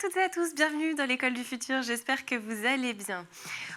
toutes et à tous, bienvenue dans l'école du futur, j'espère que vous allez bien.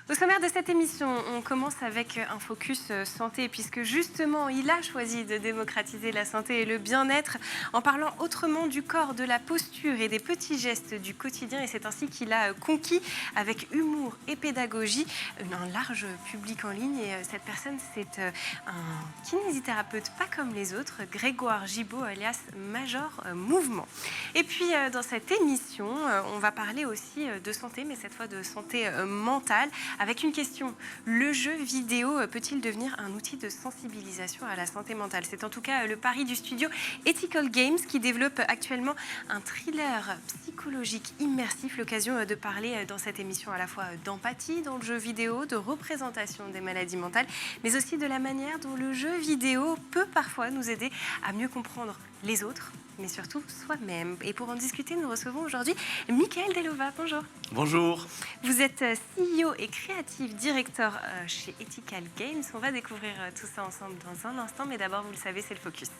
Au sommaire de cette émission, on commence avec un focus santé puisque justement il a choisi de démocratiser la santé et le bien-être en parlant autrement du corps, de la posture et des petits gestes du quotidien et c'est ainsi qu'il a conquis avec humour et pédagogie un large public en ligne et cette personne c'est un kinésithérapeute pas comme les autres, Grégoire Gibaud alias Major Mouvement. Et puis dans cette émission, on va parler aussi de santé, mais cette fois de santé mentale, avec une question. Le jeu vidéo peut-il devenir un outil de sensibilisation à la santé mentale? C'est en tout cas le pari du studio Ethical Games qui développe actuellement un thriller psychologique immersif. L'occasion de parler dans cette émission à la fois d'empathie dans le jeu vidéo, de représentation des maladies mentales, mais aussi de la manière dont le jeu vidéo peut parfois nous aider à mieux comprendre les autres, mais surtout soi-même. Et pour en discuter, nous recevons aujourd'hui Michael Delova. Bonjour. Bonjour. Vous êtes CEO et Creative Director chez Ethical Games. On va découvrir tout ça ensemble dans un instant, mais d'abord, vous le savez, c'est le focus.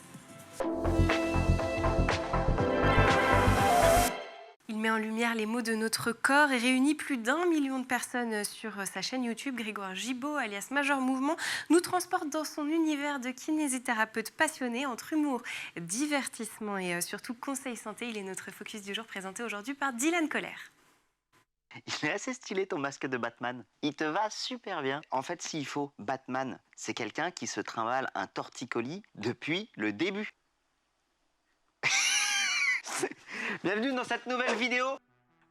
Il met en lumière les maux de notre corps et réunit plus d'1 million de personnes sur sa chaîne YouTube. Grégoire Gibaud, alias Major Mouvement, nous transporte dans son univers de kinésithérapeute passionné entre humour, divertissement et surtout conseil santé. Il est notre focus du jour présenté aujourd'hui par Dylan Colère. Il est assez stylé ton masque de Batman. Il te va super bien. En fait, s'il faut, Batman, c'est quelqu'un qui se trimballe un torticolis depuis le début. Bienvenue dans cette nouvelle vidéo.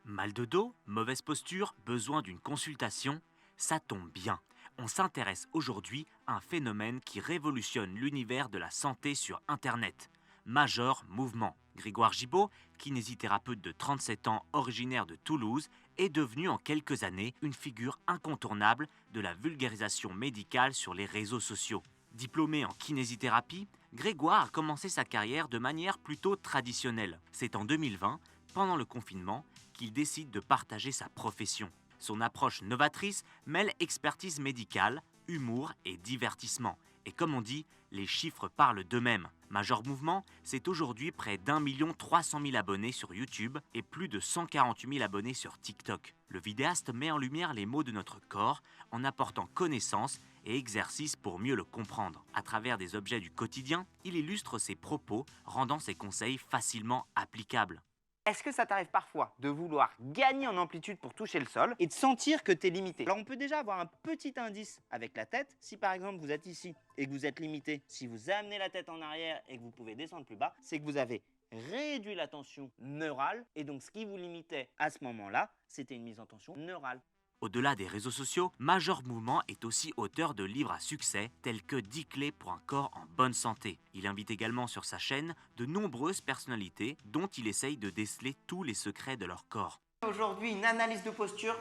Mal de dos, mauvaise posture, besoin d'une consultation, ça tombe bien. On s'intéresse aujourd'hui à un phénomène qui révolutionne l'univers de la santé sur Internet. Major Mouvement. Grégoire Gibaud, kinésithérapeute de 37 ans originaire de Toulouse, est devenu en quelques années une figure incontournable de la vulgarisation médicale sur les réseaux sociaux. Diplômé en kinésithérapie, Grégoire a commencé sa carrière de manière plutôt traditionnelle. C'est en 2020, pendant le confinement, qu'il décide de partager sa profession. Son approche novatrice mêle expertise médicale, humour et divertissement. Et comme on dit, les chiffres parlent d'eux-mêmes. Major Mouvement, c'est aujourd'hui près d'1 300 000 abonnés sur YouTube et plus de 148 000 abonnés sur TikTok. Le vidéaste met en lumière les maux de notre corps en apportant connaissances et exercices pour mieux le comprendre. À travers des objets du quotidien, il illustre ses propos, rendant ses conseils facilement applicables. Est-ce que ça t'arrive parfois de vouloir gagner en amplitude pour toucher le sol et de sentir que tu es limité? Alors on peut déjà avoir un petit indice avec la tête. Si par exemple vous êtes ici et que vous êtes limité, si vous amenez la tête en arrière et que vous pouvez descendre plus bas, c'est que vous avez réduit la tension neurale et donc ce qui vous limitait à ce moment-là, c'était une mise en tension neurale. Au-delà des réseaux sociaux, Major Mouvement est aussi auteur de livres à succès tels que 10 clés pour un corps en bonne santé. Il invite également sur sa chaîne de nombreuses personnalités dont il essaye de déceler tous les secrets de leur corps. Aujourd'hui, une analyse de posture.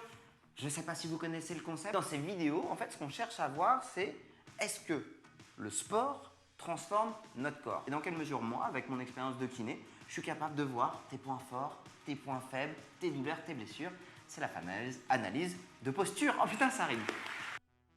Je ne sais pas si vous connaissez le concept. Dans ces vidéos, en fait, ce qu'on cherche à voir, c'est est-ce que le sport transforme notre corps? Et dans quelle mesure, moi, avec mon expérience de kiné, je suis capable de voir tes points forts, tes points faibles, tes douleurs, tes blessures. C'est la fameuse analyse de posture. Oh putain, ça rime.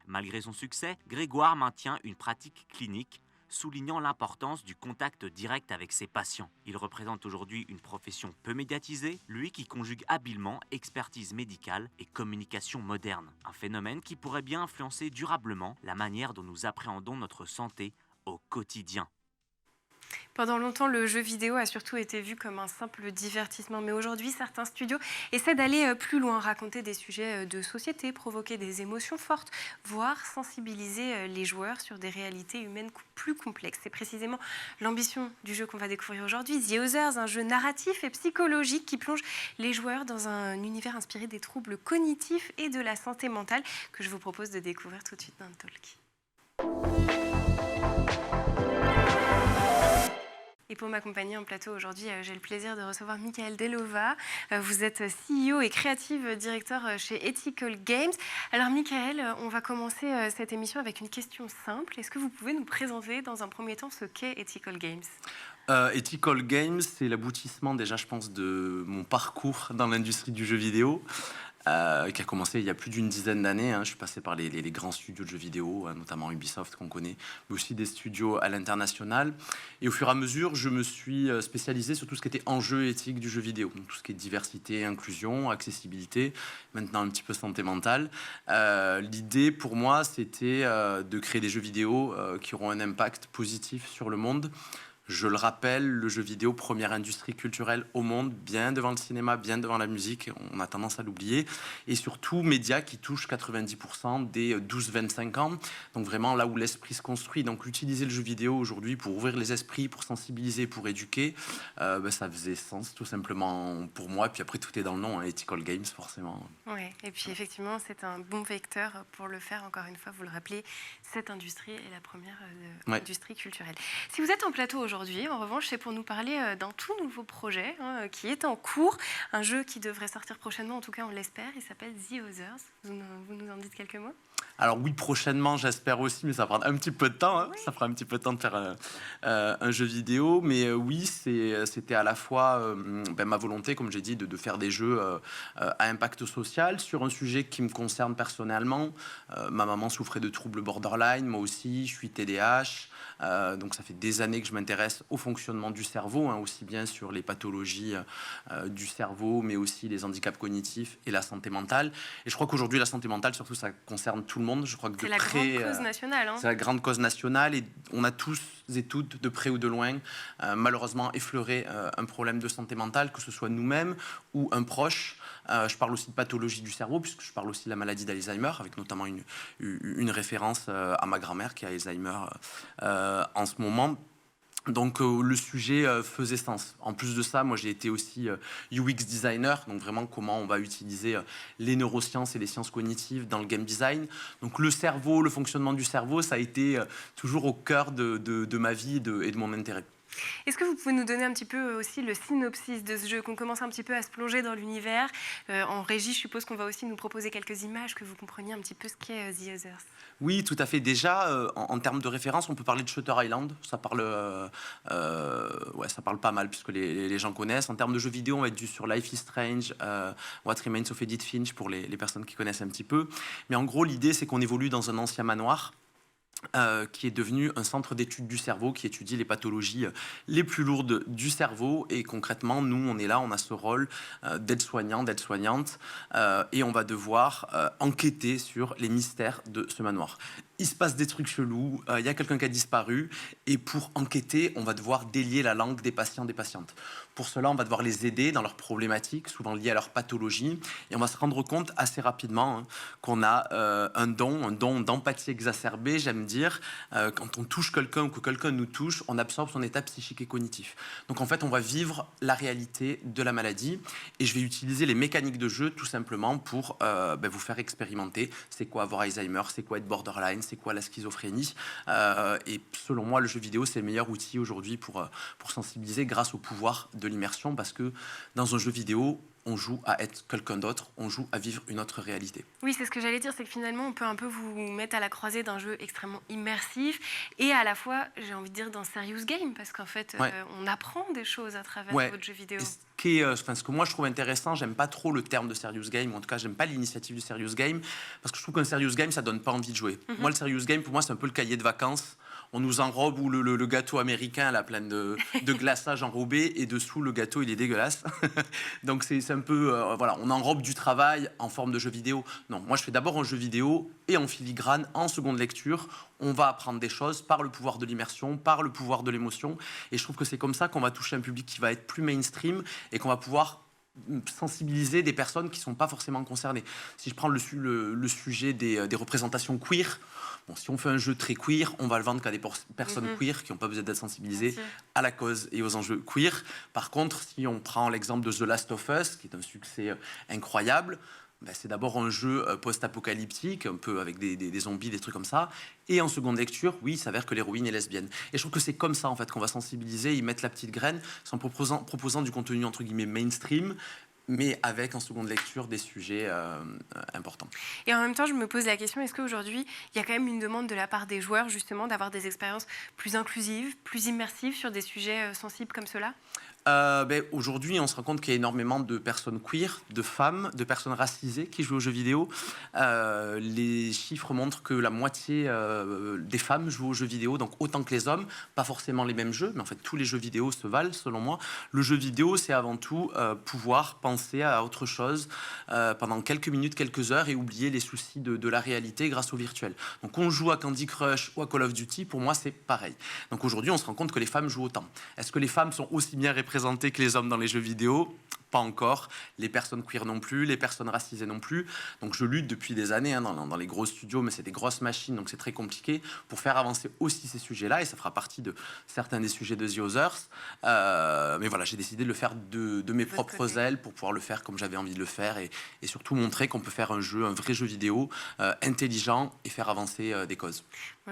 Malgré son succès, Grégoire maintient une pratique clinique, soulignant l'importance du contact direct avec ses patients. Il représente aujourd'hui une profession peu médiatisée, lui qui conjugue habilement expertise médicale et communication moderne. Un phénomène qui pourrait bien influencer durablement la manière dont nous appréhendons notre santé au quotidien. Pendant longtemps, le jeu vidéo a surtout été vu comme un simple divertissement. Mais aujourd'hui, certains studios essaient d'aller plus loin, raconter des sujets de société, provoquer des émotions fortes, voire sensibiliser les joueurs sur des réalités humaines plus complexes. C'est précisément l'ambition du jeu qu'on va découvrir aujourd'hui, The Others, un jeu narratif et psychologique qui plonge les joueurs dans un univers inspiré des troubles cognitifs et de la santé mentale que je vous propose de découvrir tout de suite dans le talk. Et pour m'accompagner en plateau aujourd'hui, j'ai le plaisir de recevoir Michael Delova. Vous êtes CEO et Creative Director chez Ethical Games. Alors Michael, on va commencer cette émission avec une question simple. Est-ce que vous pouvez nous présenter dans un premier temps ce qu'est Ethical Games ? Ethical Games, c'est l'aboutissement déjà, je pense, de mon parcours dans l'industrie du jeu vidéo, qui a commencé il y a plus d'une dizaine d'années. Hein. Je suis passé par les grands studios de jeux vidéo, notamment Ubisoft qu'on connaît, mais aussi des studios à l'international. Et au fur et à mesure, je me suis spécialisé sur tout ce qui était enjeu éthique du jeu vidéo, donc tout ce qui est diversité, inclusion, accessibilité, maintenant un petit peu santé mentale. L'idée pour moi, c'était de créer des jeux vidéo qui auront un impact positif sur le monde. Je le rappelle, le jeu vidéo, première industrie culturelle au monde, bien devant le cinéma, bien devant la musique, on a tendance à l'oublier, et surtout média qui touche 90% des 12-25 ans, donc vraiment là où l'esprit se construit. Donc utiliser le jeu vidéo aujourd'hui pour ouvrir les esprits, pour sensibiliser, pour éduquer, ça faisait sens tout simplement pour moi, puis après tout est dans le nom, hein, Ethical Games forcément. Oui, et puis effectivement, c'est un bon vecteur pour le faire, encore une fois, vous le rappelez, cette industrie est la première industrie culturelle. Si vous êtes en plateau aujourd'hui, en revanche, c'est pour nous parler d'un tout nouveau projet qui est en cours, un jeu qui devrait sortir prochainement, en tout cas on l'espère, il s'appelle The Others. Vous nous en dites quelques mots ? Alors oui, prochainement, j'espère aussi, mais ça prendra un petit peu de temps. Hein. Oui. Ça fera un petit peu de temps de faire un jeu vidéo. Mais oui, c'était à la fois ma volonté, comme j'ai dit, de faire des jeux à impact social sur un sujet qui me concerne personnellement. Ma maman souffrait de troubles borderline, moi aussi, je suis TDAH. Donc ça fait des années que je m'intéresse au fonctionnement du cerveau, hein, aussi bien sur les pathologies du cerveau, mais aussi les handicaps cognitifs et la santé mentale. Et je crois qu'aujourd'hui, la santé mentale, surtout, ça concerne tout le monde. Je crois que c'est la grande cause nationale. Hein. C'est la grande cause nationale et on a tous et toutes, de près ou de loin, malheureusement effleuré un problème de santé mentale, que ce soit nous-mêmes ou un proche. Je parle aussi de pathologie du cerveau, puisque je parle aussi de la maladie d'Alzheimer, avec notamment une référence à ma grand-mère qui a Alzheimer en ce moment. Donc le sujet faisait sens. En plus de ça, moi j'ai été aussi UX designer, donc vraiment comment on va utiliser les neurosciences et les sciences cognitives dans le game design. Donc le cerveau, le fonctionnement du cerveau, ça a été toujours au cœur de ma vie et de mon intérêt. Est-ce que vous pouvez nous donner un petit peu aussi le synopsis de ce jeu, qu'on commence un petit peu à se plonger dans l'univers en régie, je suppose qu'on va aussi nous proposer quelques images, que vous compreniez un petit peu ce qu'est The Others. Oui, tout à fait. Déjà, en termes de référence, on peut parler de Shutter Island. Ça parle pas mal, puisque les gens connaissent. En termes de jeux vidéo, on va être sur Life is Strange, What Remains of Edith Finch, pour les personnes qui connaissent un petit peu. Mais en gros, l'idée, c'est qu'on évolue dans un ancien manoir, qui est devenu un centre d'études du cerveau qui étudie les pathologies les plus lourdes du cerveau. Et concrètement, nous, on est là, on a ce rôle d'aide-soignant, d'aide-soignante, et on va devoir enquêter sur les mystères de ce manoir. Il se passe des trucs chelous, il y a quelqu'un qui a disparu, et pour enquêter, on va devoir délier la langue des patients, des patientes. Pour cela, on va devoir les aider dans leurs problématiques, souvent liées à leur pathologie, et on va se rendre compte assez rapidement qu'on a un don d'empathie exacerbée, j'aime dire. Quand on touche quelqu'un ou que quelqu'un nous touche, on absorbe son état psychique et cognitif. Donc en fait, on va vivre la réalité de la maladie, et je vais utiliser les mécaniques de jeu tout simplement pour vous faire expérimenter c'est quoi avoir Alzheimer, c'est quoi être borderline, c'est quoi la schizophrénie. Et selon moi, le jeu vidéo, c'est le meilleur outil aujourd'hui pour sensibiliser grâce au pouvoir de l'immersion, parce que dans un jeu vidéo, on joue à être quelqu'un d'autre, on joue à vivre une autre réalité. Oui, c'est ce que j'allais dire, c'est que finalement, on peut un peu vous mettre à la croisée d'un jeu extrêmement immersif et à la fois, j'ai envie de dire, d'un serious game, parce qu'en fait, on apprend des choses à travers votre jeu vidéo. Ce que moi je trouve intéressant, j'aime pas trop le terme de serious game, ou en tout cas j'aime pas l'initiative du serious game, parce que je trouve qu'un serious game, ça donne pas envie de jouer. Moi, le serious game, pour moi, c'est un peu le cahier de vacances. On nous enrobe, ou le gâteau américain, là, plein de glaçage enrobé, et dessous, le gâteau, il est dégueulasse. Donc, c'est un peu... on enrobe du travail en forme de jeu vidéo. Non, moi, je fais d'abord un jeu vidéo, et en filigrane, en seconde lecture, on va apprendre des choses par le pouvoir de l'immersion, par le pouvoir de l'émotion. Et je trouve que c'est comme ça qu'on va toucher un public qui va être plus mainstream, et qu'on va pouvoir sensibiliser des personnes qui ne sont pas forcément concernées. Si je prends le sujet des représentations queer, si on fait un jeu très queer, on va le vendre qu'à des personnes queer qui n'ont pas besoin d'être sensibilisées à la cause et aux enjeux queer. Par contre, si on prend l'exemple de The Last of Us, qui est un succès incroyable, c'est d'abord un jeu post-apocalyptique, un peu avec des zombies, des trucs comme ça. Et en seconde lecture, oui, il s'avère que l'héroïne est lesbienne. Et je trouve que c'est comme ça, en fait, qu'on va sensibiliser, y mettre la petite graine, en proposant du contenu, entre guillemets, mainstream, mais avec en seconde lecture des sujets importants. Et en même temps, je me pose la question, est-ce qu'aujourd'hui, il y a quand même une demande de la part des joueurs, justement, d'avoir des expériences plus inclusives, plus immersives sur des sujets sensibles comme cela ? Aujourd'hui, on se rend compte qu'il y a énormément de personnes queer, de femmes, de personnes racisées qui jouent aux jeux vidéo. Les chiffres montrent que la moitié des femmes jouent aux jeux vidéo, donc autant que les hommes. Pas forcément les mêmes jeux, mais en fait, tous les jeux vidéo se valent, selon moi. Le jeu vidéo, c'est avant tout pouvoir penser à autre chose pendant quelques minutes, quelques heures, et oublier les soucis de la réalité grâce au virtuel. Donc, on joue à Candy Crush ou à Call of Duty, pour moi, c'est pareil. Donc, aujourd'hui, on se rend compte que les femmes jouent autant. Est-ce que les femmes sont aussi bien représentées que les hommes dans les jeux vidéo? Pas encore. Les personnes queer non plus, les personnes racisées non plus. Donc je lutte depuis des années dans les gros studios, mais c'est des grosses machines, donc c'est très compliqué, pour faire avancer aussi ces sujets-là, et ça fera partie de certains des sujets de The Others. Mais voilà, j'ai décidé de le faire de mes propres ailes pour pouvoir le faire comme j'avais envie de le faire, et surtout montrer qu'on peut faire un vrai jeu vidéo intelligent et faire avancer des causes.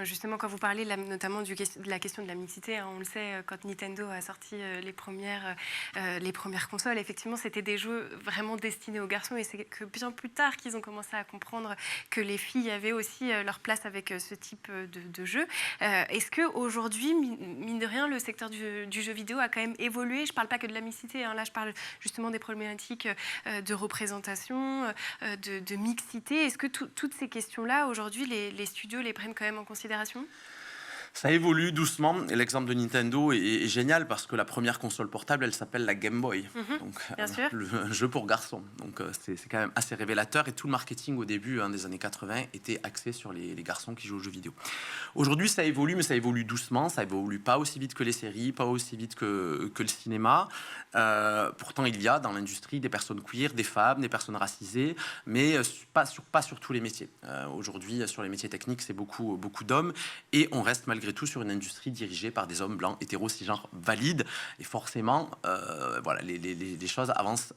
Justement, quand vous parlez notamment de la question de la mixité, on le sait, quand Nintendo a sorti les premières consoles, effectivement, c'était des jeux vraiment destinés aux garçons, et c'est que bien plus tard qu'ils ont commencé à comprendre que les filles avaient aussi leur place avec ce type de jeu. Est-ce qu'aujourd'hui, mine de rien, le secteur du jeu vidéo a quand même évolué? Je ne parle pas que de la mixité, là je parle justement des problématiques de représentation, de mixité. Est-ce que toutes ces questions-là, aujourd'hui, les studios les prennent quand même en considération? Ça évolue doucement, et l'exemple de Nintendo est génial parce que la première console portable, elle s'appelle la Game Boy, donc un jeu pour garçons. Donc c'est quand même assez révélateur, et tout le marketing au début des années 80 était axé sur les garçons qui jouent aux jeux vidéo. Aujourd'hui, ça évolue, mais ça évolue doucement, ça évolue pas aussi vite que les séries, pas aussi vite que le cinéma. Pourtant, il y a dans l'industrie des personnes queer, des femmes, des personnes racisées, mais pas sur tous les métiers. Aujourd'hui, sur les métiers techniques, c'est beaucoup d'hommes, et on reste malgré tout sur une industrie dirigée par des hommes blancs, hétéros, cisgenres, valides, et forcément, voilà, les choses avancent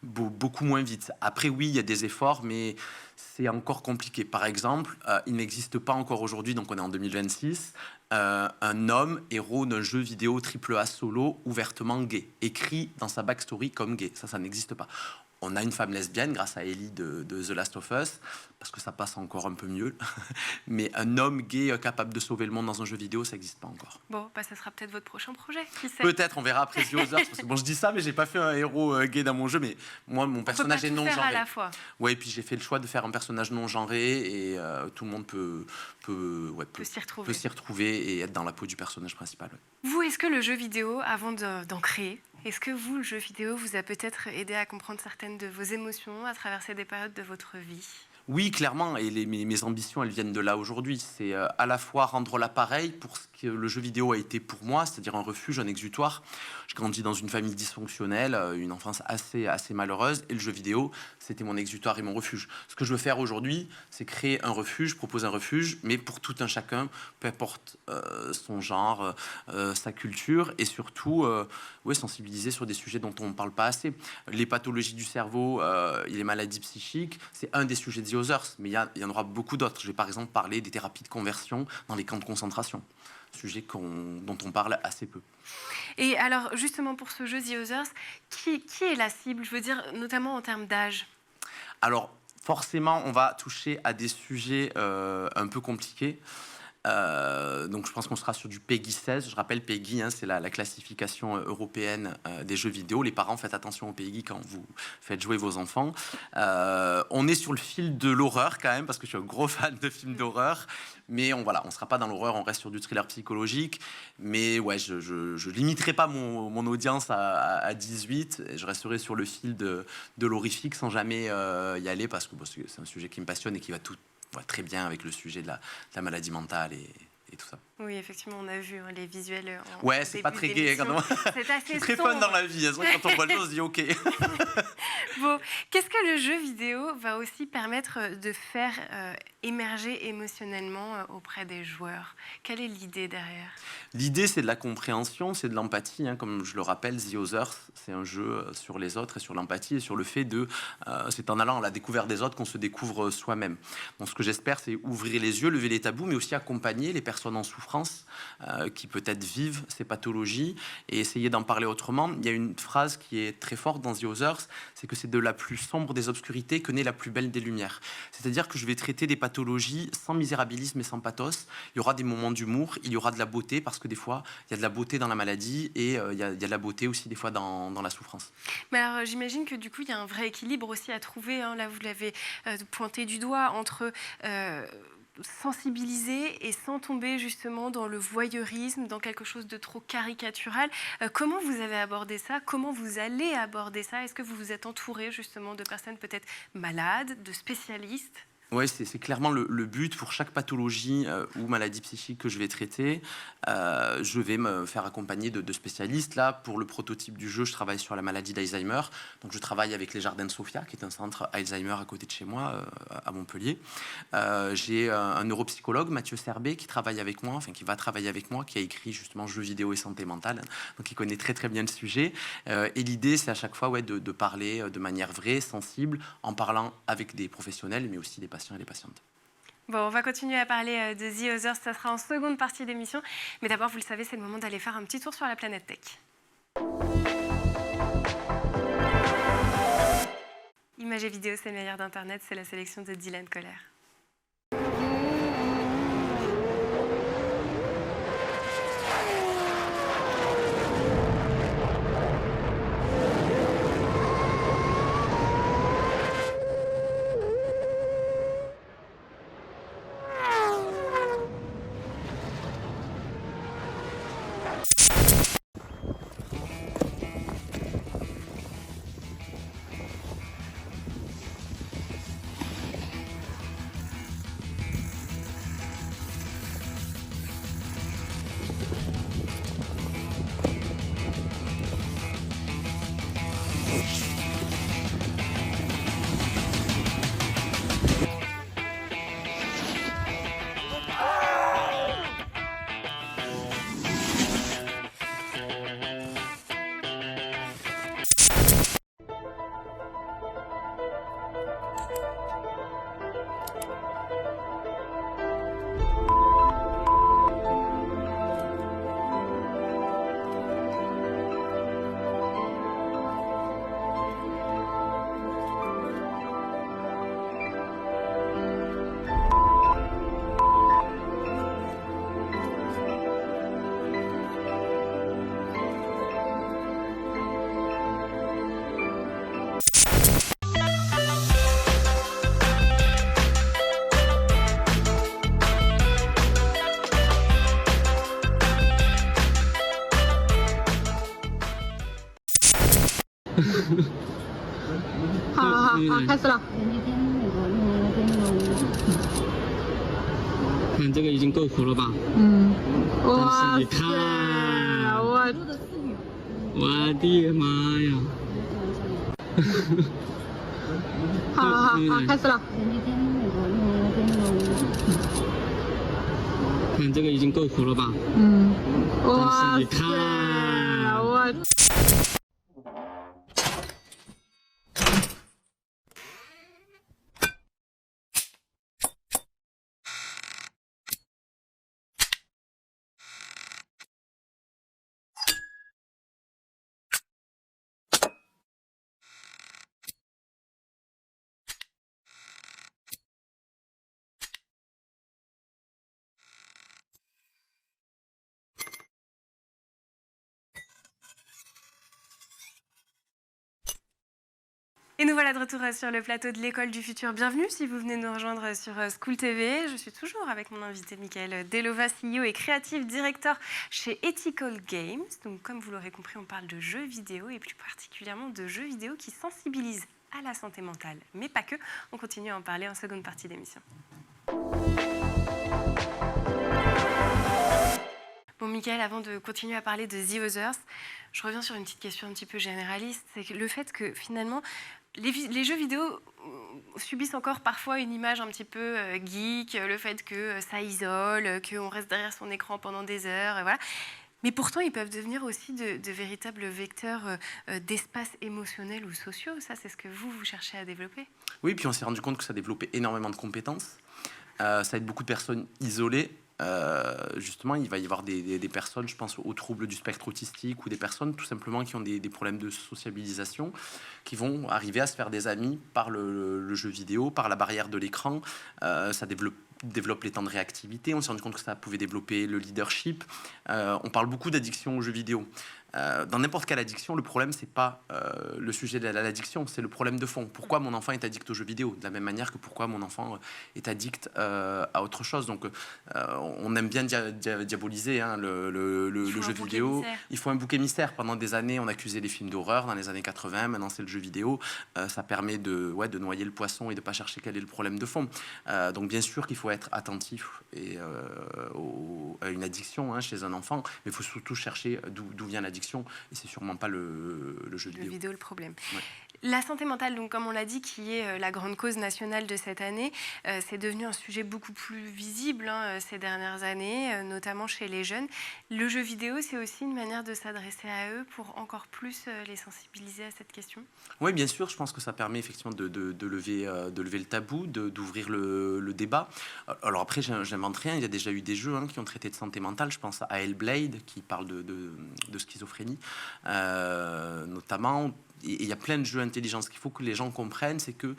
beaucoup moins vite. Après, oui, il y a des efforts, mais c'est encore compliqué. Par exemple, il n'existe pas encore aujourd'hui, donc on est en 2026, un homme héros d'un jeu vidéo AAA solo ouvertement gay, écrit dans sa backstory comme gay. Ça n'existe pas. On a une femme lesbienne grâce à Ellie de The Last of Us, parce que ça passe encore un peu mieux. Mais un homme gay capable de sauver le monde dans un jeu vidéo, ça n'existe pas encore. Bon, ça sera peut-être votre prochain projet, qui sait. Peut-être, on verra après The Others. Parce que bon, je dis ça, mais j'ai pas fait un héros gay dans mon jeu. Mais moi, mon personnage est non-genré. À la fois. Ouais, et puis j'ai fait le choix de faire un personnage non-genré, et tout le monde peut s'y retrouver et être dans la peau du personnage principal. Ouais. Vous, est-ce que le jeu vidéo, avant d'en créer, est-ce que vous, le jeu vidéo, vous a peut-être aidé à comprendre certaines de vos émotions, à traverser des périodes de votre vie ? Oui, clairement, et mes ambitions, elles viennent de là aujourd'hui. C'est à la fois rendre l'appareil pour ce que le jeu vidéo a été pour moi, c'est-à-dire un refuge, un exutoire. J'ai grandi dans une famille dysfonctionnelle, une enfance assez malheureuse, et le jeu vidéo, c'était mon exutoire et mon refuge. Ce que je veux faire aujourd'hui, c'est créer un refuge, proposer un refuge, mais pour tout un chacun, peu importe son genre, sa culture, et surtout sensibiliser sur des sujets dont on ne parle pas assez. Les pathologies du cerveau, les maladies psychiques, c'est un des sujets de The Others, mais il y en aura beaucoup d'autres. Je vais par exemple parler des thérapies de conversion dans les camps de concentration, sujet dont on parle assez peu. Et alors, justement, pour ce jeu The Others, qui est la cible? Je veux dire, notamment en termes d'âge. Alors, forcément, on va toucher à des sujets un peu compliqués. Donc je pense qu'on sera sur du PEGI 16. Je rappelle, PEGI, c'est la classification européenne des jeux vidéo. Les parents, faites attention au PEGI quand vous faites jouer vos enfants. On est sur le fil de l'horreur quand même, parce que je suis un gros fan de films d'horreur. Mais on ne sera pas dans l'horreur, on reste sur du thriller psychologique. Mais ouais, je limiterai pas mon audience à 18. Et je resterai sur le fil de l'horrifique sans jamais y aller, parce que c'est un sujet qui me passionne et qui va très bien avec le sujet de la maladie mentale et tout ça. Oui, effectivement, on a vu les visuels. Ouais, c'est pas très gai. C'est assez très fun dans la vie. C'est vrai, quand on voit le jeu, on se dit OK. Bon, qu'est-ce que le jeu vidéo va aussi permettre de faire émerger émotionnellement auprès des joueurs? Quelle est l'idée derrière? L'idée, c'est de la compréhension, c'est de l'empathie. Comme je le rappelle, The Others, c'est un jeu sur les autres et sur l'empathie et sur le fait de... c'est en allant à la découverte des autres qu'on se découvre soi-même. Donc ce que j'espère, c'est ouvrir les yeux, lever les tabous, mais aussi accompagner les personnes en souffrance qui peut-être vivent ces pathologies et essayer d'en parler autrement. Il y a une phrase qui est très forte dans The Others, c'est que c'est de la plus sombre des obscurités que naît la plus belle des lumières. C'est-à-dire que je vais traiter des pathologies sans misérabilisme et sans pathos. Il y aura des moments d'humour, il y aura de la beauté, parce que des fois, il y a de la beauté dans la maladie et il y a de la beauté aussi des fois dans la souffrance. Mais alors, j'imagine que du coup, il y a un vrai équilibre aussi à trouver. Là, vous l'avez pointé du doigt, entre sensibiliser et sans tomber justement dans le voyeurisme, dans quelque chose de trop caricatural. Comment vous avez abordé ça? Comment vous allez aborder ça? Est-ce que vous vous êtes entouré justement de personnes peut-être malades, de spécialistes? Oui, c'est clairement le but pour chaque pathologie ou maladie psychique que je vais traiter. Je vais me faire accompagner de spécialistes. Là, pour le prototype du jeu, je travaille sur la maladie d'Alzheimer. Donc, je travaille avec les Jardins de Sophia, qui est un centre Alzheimer à côté de chez moi, à Montpellier. J'ai un neuropsychologue, Mathieu Serbet, qui travaille avec moi, qui va travailler avec moi, qui a écrit justement Jeux vidéo et santé mentale. Donc, il connaît très, très bien le sujet. Et l'idée, c'est à chaque fois de parler de manière vraie, sensible, en parlant avec des professionnels, mais aussi des patients et des patientes. Bon, on va continuer à parler de The Others, ça sera en seconde partie d'émission. Mais d'abord, vous le savez, c'est le moment d'aller faire un petit tour sur la planète tech. Images et vidéos, c'est le meilleur d'Internet, c'est la sélection de Dylan Coller.好，开始了。看这个已经够苦了吧？嗯，但哇是你看，塞，我的妈呀！好，开始了。看这个已经够苦了吧？嗯，但哇是你塞，看，我。Et nous voilà de retour sur le plateau de l'École du Futur. Bienvenue si vous venez nous rejoindre sur School TV. Je suis toujours avec mon invité Michael Delova, CEO et Creative Director chez Ethical Games. Donc, comme vous l'aurez compris, on parle de jeux vidéo et plus particulièrement de jeux vidéo qui sensibilisent à la santé mentale, mais pas que. On continue à en parler en seconde partie d'émission. Bon, Michael, avant de continuer à parler de The Others, je reviens sur une petite question un petit peu généraliste. C'est que le fait que finalement, les jeux vidéo subissent encore parfois une image un petit peu geek, le fait que ça isole, qu'on reste derrière son écran pendant des heures, voilà. Mais pourtant, ils peuvent devenir aussi de véritables vecteurs d'espaces émotionnels ou sociaux. Ça, c'est ce que vous cherchez à développer. Oui, puis on s'est rendu compte que ça développait énormément de compétences. Ça aide beaucoup de personnes isolées. Justement, il va y avoir des personnes, je pense aux troubles du spectre autistique ou des personnes tout simplement qui ont des problèmes de sociabilisation, qui vont arriver à se faire des amis par le jeu vidéo, par la barrière de l'écran. Ça développe les temps de réactivité. On s'est rendu compte que ça pouvait développer le leadership. On parle beaucoup d'addiction aux jeux vidéo. Dans n'importe quelle addiction, le problème, c'est pas le sujet de l'addiction, c'est le problème de fond. Pourquoi mon enfant est addict aux jeux vidéo? De la même manière que pourquoi mon enfant est addict à autre chose. Donc, on aime bien diaboliser le jeu vidéo. Il faut un bouc émissaire. Pendant des années, on accusait les films d'horreur dans les années 80. Maintenant, c'est le jeu vidéo. Ça permet de noyer le poisson et de pas chercher quel est le problème de fond. Donc, bien sûr qu'il faut être attentif à une addiction chez un enfant, mais il faut surtout chercher d'où vient l'addiction. Et c'est sûrement pas le jeu vidéo. Le problème. Ouais. La santé mentale, donc, comme on l'a dit, qui est la grande cause nationale de cette année, c'est devenu un sujet beaucoup plus visible ces dernières années, notamment chez les jeunes. Le jeu vidéo, c'est aussi une manière de s'adresser à eux pour encore plus les sensibiliser à cette question. Oui, bien sûr, je pense que ça permet effectivement de lever le tabou, d'ouvrir le débat. Alors après, j'invente rien, il y a déjà eu des jeux qui ont traité de santé mentale. Je pense à Hellblade, qui parle de schizophrénie, notamment. Et il y a plein de jeux intelligents. Ce qu'il faut que les gens comprennent, c'est que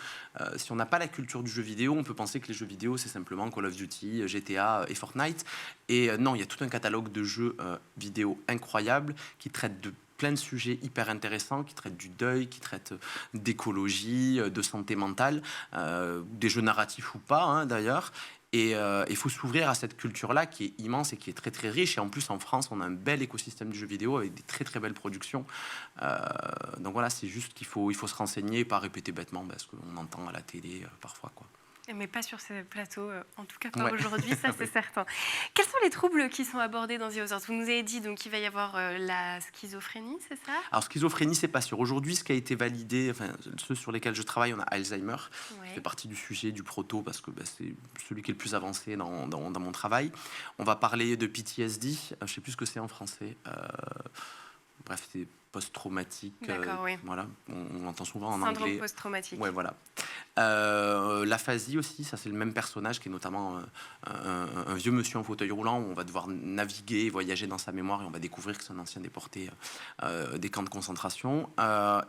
si on n'a pas la culture du jeu vidéo, on peut penser que les jeux vidéo, c'est simplement Call of Duty, GTA et Fortnite. Et non, il y a tout un catalogue de jeux vidéo incroyables qui traitent de plein de sujets hyper intéressants, qui traitent du deuil, qui traitent d'écologie, de santé mentale, des jeux narratifs ou pas, d'ailleurs. Et il faut s'ouvrir à cette culture-là qui est immense et qui est très très riche. Et en plus, en France, on a un bel écosystème du jeu vidéo avec des très très belles productions. Donc voilà, c'est juste qu'il faut se renseigner et pas répéter bêtement ce qu'on entend à la télé parfois, quoi. Mais pas sur ce plateau, en tout cas pas aujourd'hui, ça c'est certain. Quels sont les troubles qui sont abordés dans The Others? Vous nous avez dit donc qu'il va y avoir la schizophrénie, c'est ça? Alors schizophrénie, c'est pas sûr. Aujourd'hui, ce qui a été validé, enfin ceux sur lesquels je travaille, on a Alzheimer. Ça fait partie du sujet du proto parce que c'est celui qui est le plus avancé dans mon travail. On va parler de PTSD, je sais plus ce que c'est en français. Bref, c'est post-traumatique. Voilà, on l'entend souvent en anglais. Syndrome post-traumatique. Ouais, voilà. L'aphasie aussi, ça c'est le même personnage qui est notamment un vieux monsieur en fauteuil roulant où on va devoir naviguer et voyager dans sa mémoire et on va découvrir que c'est un ancien déporté des camps de concentration.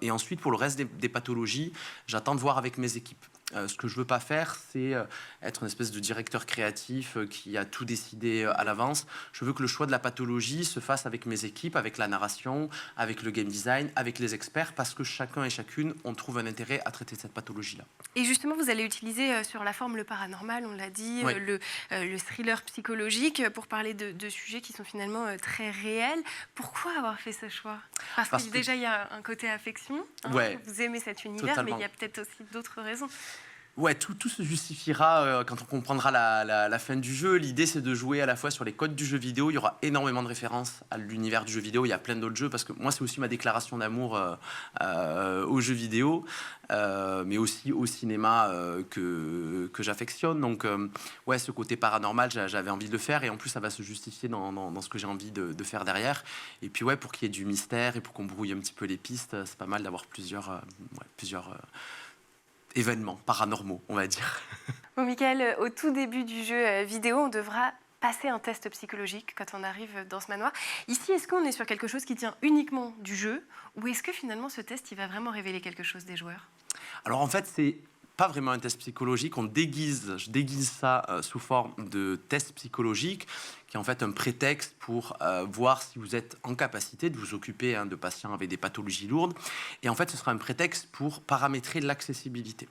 Et ensuite, pour le reste des pathologies, j'attends de voir avec mes équipes. Ce que je veux pas faire, c'est être une espèce de directeur créatif qui a tout décidé à l'avance. Je veux que le choix de la pathologie se fasse avec mes équipes, avec la narration, avec le game design, avec les experts, parce que chacun et chacune, on trouve un intérêt à traiter cette pathologie-là. Et justement, vous allez utiliser sur la forme le paranormal, on l'a dit, le thriller psychologique, pour parler de sujets qui sont finalement très réels. Pourquoi avoir fait ce choix? Parce que déjà, il y a un côté affection. Vous aimez cet univers, totalement. Mais il y a peut-être aussi d'autres raisons. Ouais, tout se justifiera quand on comprendra la fin du jeu. L'idée, c'est de jouer à la fois sur les codes du jeu vidéo. Il y aura énormément de références à l'univers du jeu vidéo. Il y a plein d'autres jeux, parce que moi, c'est aussi ma déclaration d'amour aux jeux vidéo, mais aussi au cinéma que j'affectionne. Donc, ce côté paranormal, j'avais envie de le faire. Et en plus, ça va se justifier dans ce que j'ai envie de faire derrière. Et puis, pour qu'il y ait du mystère et pour qu'on brouille un petit peu les pistes, c'est pas mal d'avoir plusieurs événements paranormaux, on va dire. Bon, Michael, au tout début du jeu vidéo, on devra passer un test psychologique quand on arrive dans ce manoir. Ici, est-ce qu'on est sur quelque chose qui tient uniquement du jeu, ou est-ce que finalement ce test il va vraiment révéler quelque chose des joueurs? Alors en fait, c'est pas vraiment un test psychologique, je déguise ça sous forme de test psychologique, qui est en fait un prétexte pour voir si vous êtes en capacité de vous occuper de patients avec des pathologies lourdes. Et en fait, ce sera un prétexte pour paramétrer l'accessibilité.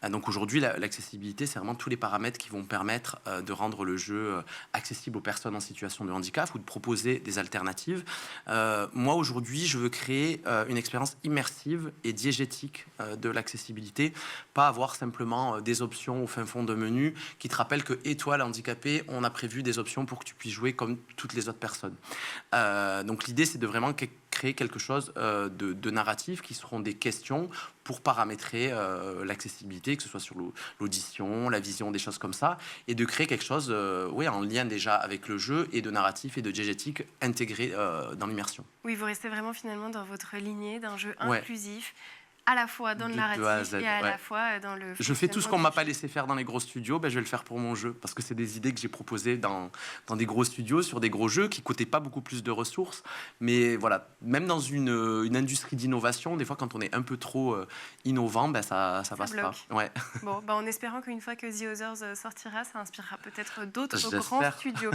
Donc aujourd'hui, l'accessibilité, c'est vraiment tous les paramètres qui vont permettre de rendre le jeu accessible aux personnes en situation de handicap ou de proposer des alternatives. Moi, aujourd'hui, je veux créer une expérience immersive et diégétique de l'accessibilité, pas avoir simplement des options au fin fond de menu qui te rappellent que, et toi, l'handicapé, on a prévu des options pour que tu puisse jouer comme toutes les autres personnes. Donc l'idée, c'est de vraiment créer créer quelque chose de narratif qui seront des questions pour paramétrer l'accessibilité, que ce soit sur l'audition, la vision, des choses comme ça, et de créer quelque chose en lien déjà avec le jeu et de narratif et de diégétique intégré dans l'immersion. Oui, vous restez vraiment finalement dans votre lignée d'un jeu Ouais. inclusif, à la fois dans le De A à narratif Z, et à la ouais. fois dans le... Je fais tout ce qu'on fonctionnement m'a du pas jeu. laissé faire dans les gros studios, je vais le faire pour mon jeu, parce que c'est des idées que j'ai proposées dans des gros studios, sur des gros jeux qui coûtaient pas beaucoup plus de ressources. Mais voilà, même dans une industrie d'innovation, des fois quand on est un peu trop innovant, ça passe bloque. pas. Ouais. Bon, en espérant qu'une fois que The Others sortira, ça inspirera peut-être d'autres J'espère. grands studios.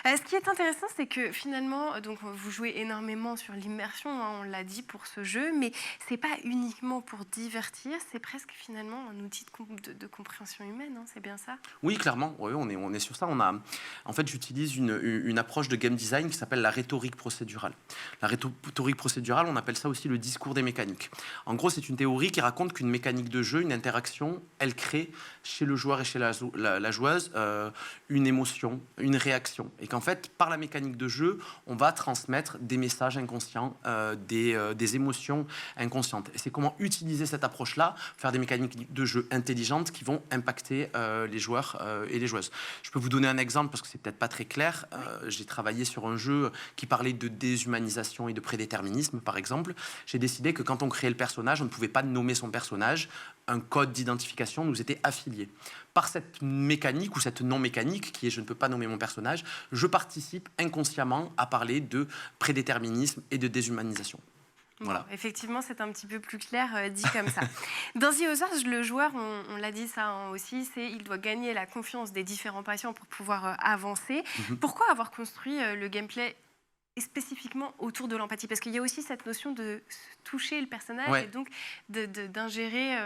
Ce qui est intéressant, c'est que finalement, donc, vous jouez énormément sur l'immersion, on l'a dit pour ce jeu, mais c'est pas uniquement pour divertir, c'est presque finalement un outil de compréhension humaine, c'est bien ça? Oui, clairement, ouais, on est sur ça. En fait, j'utilise une approche de game design qui s'appelle la rhétorique procédurale. La rhétorique procédurale, on appelle ça aussi le discours des mécaniques. En gros, c'est une théorie qui raconte qu'une mécanique de jeu, une interaction, elle crée chez le joueur et chez la joueuse une émotion, une réaction. Et qu'en fait, par la mécanique de jeu, on va transmettre des messages inconscients, des émotions inconscientes. Et c'est comment utiliser cette approche-là, faire des mécaniques de jeu intelligentes qui vont impacter les joueurs et les joueuses. Je peux vous donner un exemple parce que c'est peut-être pas très clair. J'ai travaillé sur un jeu qui parlait de déshumanisation et de prédéterminisme, par exemple. J'ai décidé que quand on créait le personnage, on ne pouvait pas nommer son personnage. Un code d'identification nous était affilié. Par cette mécanique ou cette non-mécanique, qui est je ne peux pas nommer mon personnage, je participe inconsciemment à parler de prédéterminisme et de déshumanisation. Voilà. Bon, effectivement, c'est un petit peu plus clair dit comme ça. Dans The Others, le joueur, on l'a dit ça aussi, il doit gagner la confiance des différents patients pour pouvoir avancer. Pourquoi avoir construit le gameplay spécifiquement autour de l'empathie? Parce qu'il y a aussi cette notion de toucher le personnage et donc d'ingérer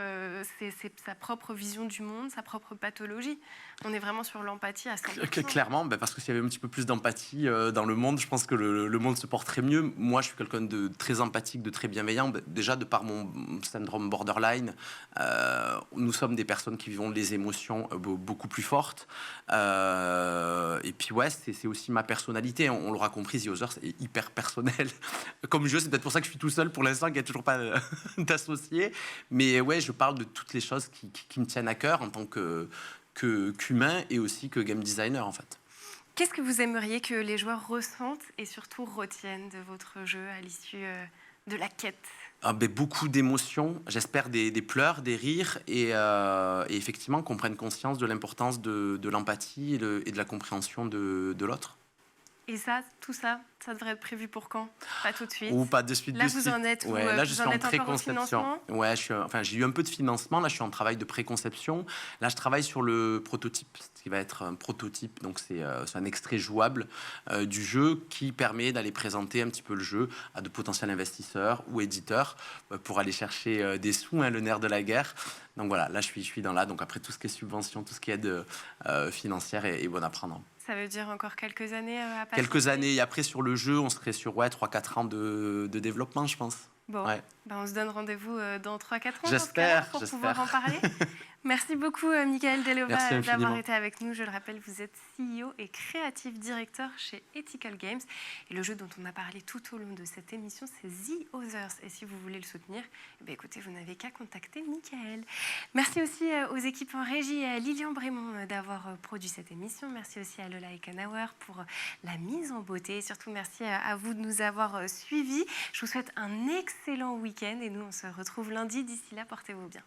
sa propre vision du monde, sa propre pathologie. On est vraiment sur l'empathie à 100%. Clairement, parce que s'il y avait un petit peu plus d'empathie dans le monde, je pense que le monde se porterait mieux. Moi, je suis quelqu'un de très empathique, de très bienveillant. Déjà, de par mon syndrome borderline, nous sommes des personnes qui vivons les émotions beaucoup plus fortes. Et puis, c'est aussi ma personnalité. On l'aura compris, The Others est hyper personnel. Comme jeu, c'est peut-être pour ça que je suis tout seul pour l'instant, qu'il n'y a toujours pas d'associé. Mais je parle de toutes les choses qui me tiennent à cœur en tant qu'humain et aussi que game designer, en fait. Qu'est-ce que vous aimeriez que les joueurs ressentent et surtout retiennent de votre jeu à l'issue de la quête? Beaucoup d'émotions, j'espère des pleurs, des rires et effectivement qu'on prenne conscience de l'importance de l'empathie et de la compréhension de l'autre. Et tout ça devrait être prévu pour quand? Pas tout de suite. Ou pas de suite. Là, vous en êtes où? Là, je suis en préconception. J'ai eu un peu de financement. Là, je suis en travail de préconception. Là, je travaille sur le prototype, ce qui va être un prototype. Donc, c'est un extrait jouable du jeu qui permet d'aller présenter un petit peu le jeu à de potentiels investisseurs ou éditeurs pour aller chercher des sous, le nerf de la guerre. Donc voilà, là, je suis dans là. Donc après, tout ce qui est subvention, tout ce qui est aide financière est bon à prendre. Ça veut dire encore quelques années à passer? Quelques années. Et après, sur le jeu, on serait sur 3-4 ans de développement, je pense. Bon, on se donne rendez-vous dans 3-4 ans j'espère, pour pouvoir en parler. Merci beaucoup, Michael Delova, d'avoir été avec nous. Je le rappelle, vous êtes CEO et Creative Director chez Ethical Games. Et le jeu dont on a parlé tout au long de cette émission, c'est The Others. Et si vous voulez le soutenir, écoutez, vous n'avez qu'à contacter Michael. Merci aussi aux équipes en régie et à Lilian Brémond d'avoir produit cette émission. Merci aussi à Lola Ekanauer pour la mise en beauté. Et surtout, merci à vous de nous avoir suivis. Je vous souhaite un excellent week-end et nous, on se retrouve lundi. D'ici là, portez-vous bien.